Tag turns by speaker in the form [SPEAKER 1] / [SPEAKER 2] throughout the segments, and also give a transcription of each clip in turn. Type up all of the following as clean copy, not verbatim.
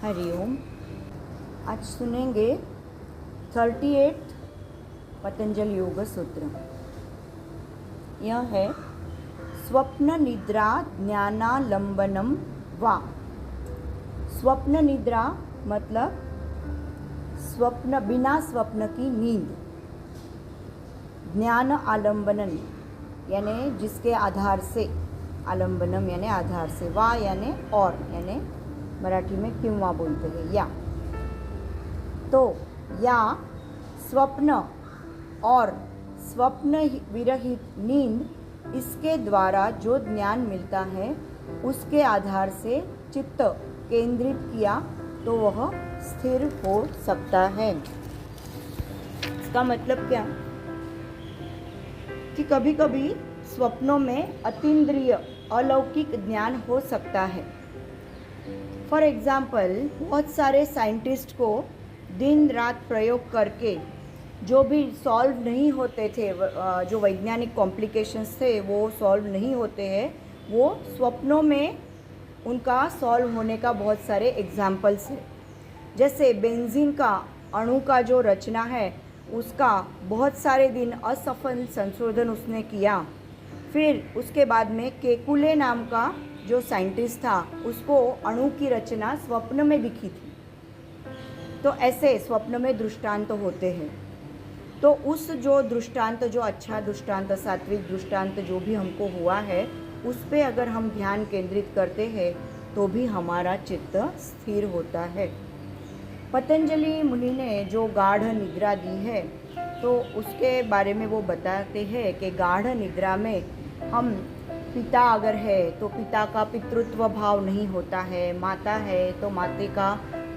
[SPEAKER 1] हरिओम। आज सुनेंगे 38 पतंजल योग सूत्र। यह है स्वप्न निद्रा ज्ञानालंबनम वा। स्वप्न निद्रा मतलब स्वप्न, बिना स्वप्न की नींद। ज्ञान आलंबनन यानी जिसके आधार से, आलंबनम यानी आधार से, वा यानी और, यानी मराठी में किंवा बोलते हैं, या। तो या स्वप्न और स्वप्न विरहित नींद, इसके द्वारा जो ज्ञान मिलता है उसके आधार से चित्त केंद्रित किया तो वह स्थिर हो सकता है। इसका मतलब क्या कि कभी कभी स्वप्नों में अतीन्द्रिय अलौकिक ज्ञान हो सकता है। फॉर एग्ज़ाम्पल, बहुत सारे साइंटिस्ट को दिन रात प्रयोग करके जो भी सॉल्व नहीं होते थे, जो वैज्ञानिक कॉम्प्लिकेशंस थे वो सॉल्व नहीं होते हैं, वो स्वप्नों में उनका सॉल्व होने का बहुत सारे एग्जाम्पल्स हैं। जैसे बेंजीन का अणु का जो रचना है उसका बहुत सारे दिन असफल संशोधन उसने किया। फिर उसके बाद में केकुले नाम का जो साइंटिस्ट था, उसको अणु की रचना स्वप्न में दिखी थी। तो ऐसे स्वप्न में दृष्टांत होते हैं। तो उस जो दृष्टांत, जो अच्छा दृष्टांत, सात्विक दृष्टांत जो भी हमको हुआ है, उस पे अगर हम ध्यान केंद्रित करते हैं तो भी हमारा चित्त स्थिर होता है। पतंजलि मुनि ने जो गाढ़ निद्रा दी है तो उसके बारे में वो बताते हैं कि गाढ़ निद्रा में हम, पिता अगर है तो पिता का पितृत्व भाव नहीं होता है, माता है तो माते का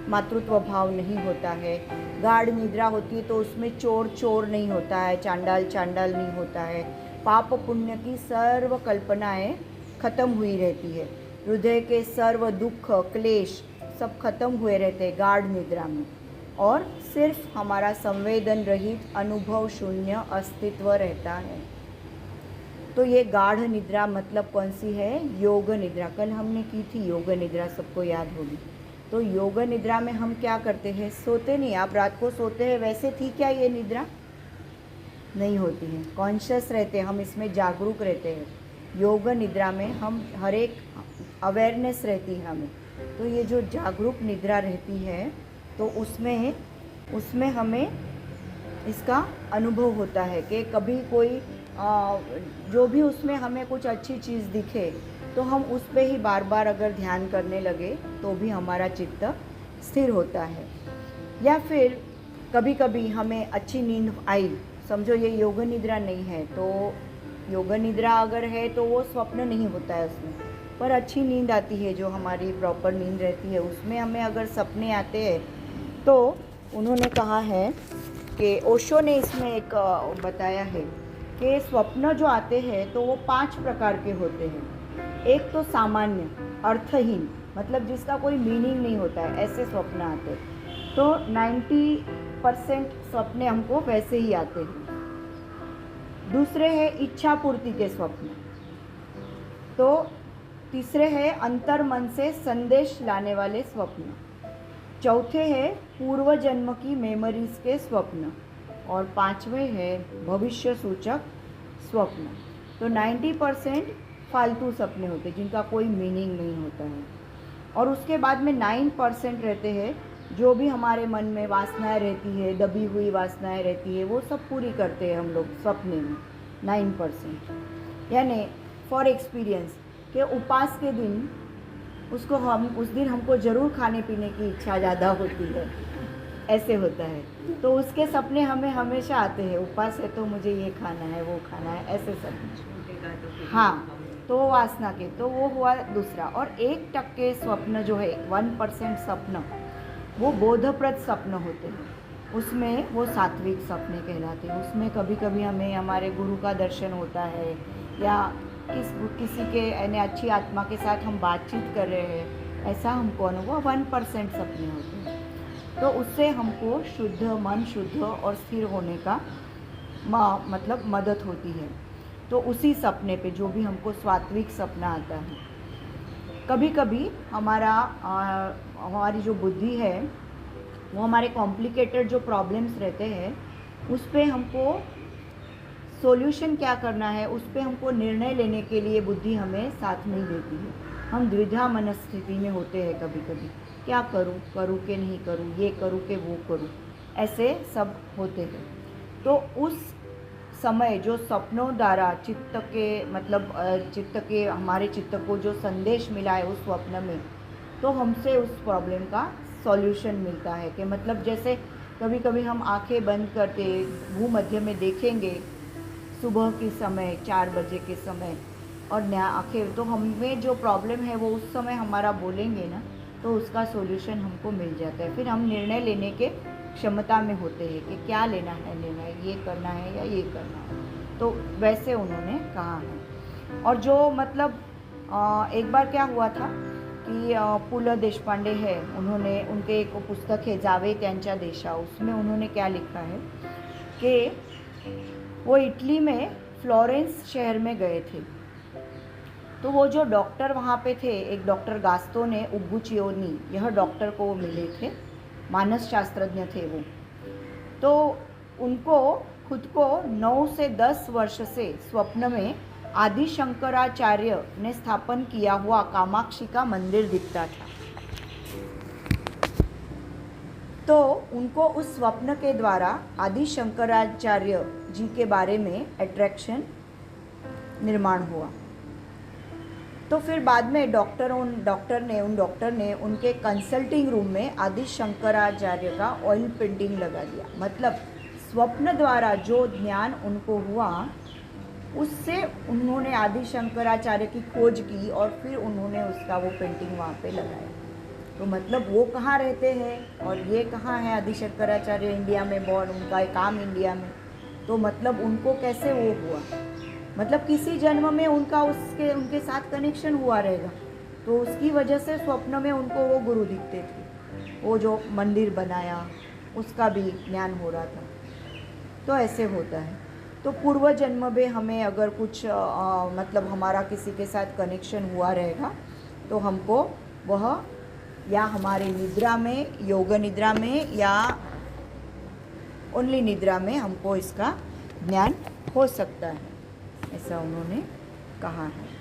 [SPEAKER 1] मातृत्व भाव नहीं होता है। गाढ़ निद्रा होती है तो उसमें चोर चोर नहीं होता है, चांडाल चांडाल नहीं होता है। पाप पुण्य की सर्व कल्पनाएं खत्म हुई रहती है। हृदय के सर्व दुख क्लेश सब खत्म हुए रहते हैं गाढ़ निद्रा में, और सिर्फ हमारा संवेदन रहित अनुभव शून्य अस्तित्व रहता है। तो ये गाढ़ निद्रा मतलब कौन सी है? योग निद्रा। कल हमने की थी योग निद्रा, सबको याद होगी। तो योग निद्रा में हम क्या करते हैं? सोते नहीं। आप रात को सोते हैं, वैसे थी क्या ये निद्रा? नहीं होती है। कॉन्शियस रहते हैं हम, इसमें जागरूक रहते हैं। योग निद्रा में हम हर एक अवेयरनेस रहती है हमें। तो ये जो जागरूक निद्रा रहती है तो उसमें हमें इसका अनुभव होता है कि कभी कोई जो भी उसमें हमें कुछ अच्छी चीज़ दिखे तो हम उस पे ही बार बार अगर ध्यान करने लगे तो भी हमारा चित्त स्थिर होता है। या फिर कभी कभी हमें अच्छी नींद आई, समझो ये योग निद्रा नहीं है, तो योग निद्रा अगर है तो वो स्वप्न नहीं होता है उसमें, पर अच्छी नींद आती है जो हमारी प्रॉपर नींद रहती है, उसमें हमें अगर सपने आते हैं तो उन्होंने कहा है कि ओशो ने इसमें एक बताया है कि स्वप्न जो आते हैं तो वो 5 प्रकार के होते हैं। एक तो सामान्य अर्थहीन, मतलब जिसका कोई मीनिंग नहीं होता है, ऐसे स्वप्न आते हैं। तो 90% सपने हमको वैसे ही आते हैं। दूसरे है इच्छा पूर्ति के स्वप्न। तो तीसरे है अंतर मन से संदेश लाने वाले स्वप्न। चौथे है पूर्व जन्म की मेमोरीज के स्वप्न। और पांचवें है भविष्य सूचक स्वप्न। तो 90% फालतू सपने होते हैं जिनका कोई मीनिंग नहीं होता है। और उसके बाद में 9% रहते हैं जो भी हमारे मन में वासनाएं रहती है, दबी हुई वासनाएं रहती है, वो सब पूरी करते हैं हम लोग सपने में। 9% यानी फॉर एक्सपीरियंस कि उपास के दिन उस दिन हमको ज़रूर खाने पीने की इच्छा ज़्यादा होती है, ऐसे होता है। तो उसके सपने हमें हमेशा आते हैं, उपास है तो मुझे ये खाना है, वो खाना है, ऐसे सपने। हाँ, तो वासना के, तो वो हुआ दूसरा। और 1% स्वप्न जो है, 1% स्वप्न, वो बोधप्रद स्वप्न होते हैं। उसमें वो सात्विक सपने कहलाते हैं। उसमें कभी कभी हमें हमारे गुरु का दर्शन होता है, या किसी के यानी अच्छी आत्मा के साथ हम बातचीत कर रहे हैं, ऐसा हमको अनुभव 1% सपने होते हैं। तो उससे हमको शुद्ध मन, शुद्ध और स्थिर होने का मतलब मदद होती है। तो उसी सपने पे जो भी हमको सात्विक सपना आता है कभी कभी हमारी जो बुद्धि है वो हमारे कॉम्प्लिकेटेड जो प्रॉब्लम्स रहते हैं उस पे हमको सॉल्यूशन क्या करना है, उस पे हमको निर्णय लेने के लिए बुद्धि हमें साथ नहीं देती है। हम द्विधा मनस्थिति में होते हैं कभी कभी, क्या करूं, करूं कि नहीं करूं, ये करूं कि वो करूं, ऐसे सब होते हैं। तो उस समय जो सपनों द्वारा हमारे चित्त को जो संदेश मिला है उस स्वप्न में, तो हमसे उस प्रॉब्लम का सॉल्यूशन मिलता है। कि मतलब जैसे कभी कभी हम आंखें बंद करते भूमध्य में देखेंगे सुबह के समय 4 बजे के समय, और आंखें, तो हमें जो प्रॉब्लम है वो उस समय हमारा बोलेंगे ना, तो उसका सॉल्यूशन हमको मिल जाता है। फिर हम निर्णय लेने के क्षमता में होते हैं कि क्या लेना है, ये करना है या ये करना है। तो वैसे उन्होंने कहा है। और जो मतलब एक बार क्या हुआ था कि पु ल देशपांडे है, उनके एक पुस्तक है जावे त्यांच्या देशा, उसमें उन्होंने क्या लिखा है कि वो इटली में फ्लोरेंस शहर में गए थे। तो वो जो डॉक्टर वहाँ पे थे, एक डॉक्टर गास्तोने उगुचियोनी, यह डॉक्टर को वो मिले थे, मानस शास्त्रज्ञ थे वो। तो उनको खुद को 9 से 10 वर्ष से स्वप्न में आदि शंकराचार्य ने स्थापन किया हुआ कामाक्षी का मंदिर दिखता था। तो उनको उस स्वप्न के द्वारा आदि शंकराचार्य जी के बारे में अट्रैक्शन निर्माण हुआ। तो फिर बाद में उन डॉक्टर ने उनके कंसल्टिंग रूम में आदि शंकराचार्य का ऑयल पेंटिंग लगा दिया। मतलब स्वप्न द्वारा जो ज्ञान उनको हुआ उससे उन्होंने आदि शंकराचार्य की खोज की और फिर उन्होंने उसका वो पेंटिंग वहाँ पे लगाया। तो मतलब वो कहाँ रहते हैं और ये कहाँ है, आदि शंकराचार्य इंडिया में बॉर्न, उनका काम इंडिया में, तो मतलब उनको कैसे वो हुआ, मतलब किसी जन्म में उनके साथ कनेक्शन हुआ रहेगा। तो उसकी वजह से स्वप्न में उनको वो गुरु दिखते थे, वो जो मंदिर बनाया उसका भी ज्ञान हो रहा था। तो ऐसे होता है। तो पूर्व जन्म में हमें अगर कुछ मतलब हमारा किसी के साथ कनेक्शन हुआ रहेगा तो हमको वह या हमारे निद्रा में, योग निद्रा में या ओनली निद्रा में हमको इसका ज्ञान हो सकता है, ऐसा उन्होंने कहा है।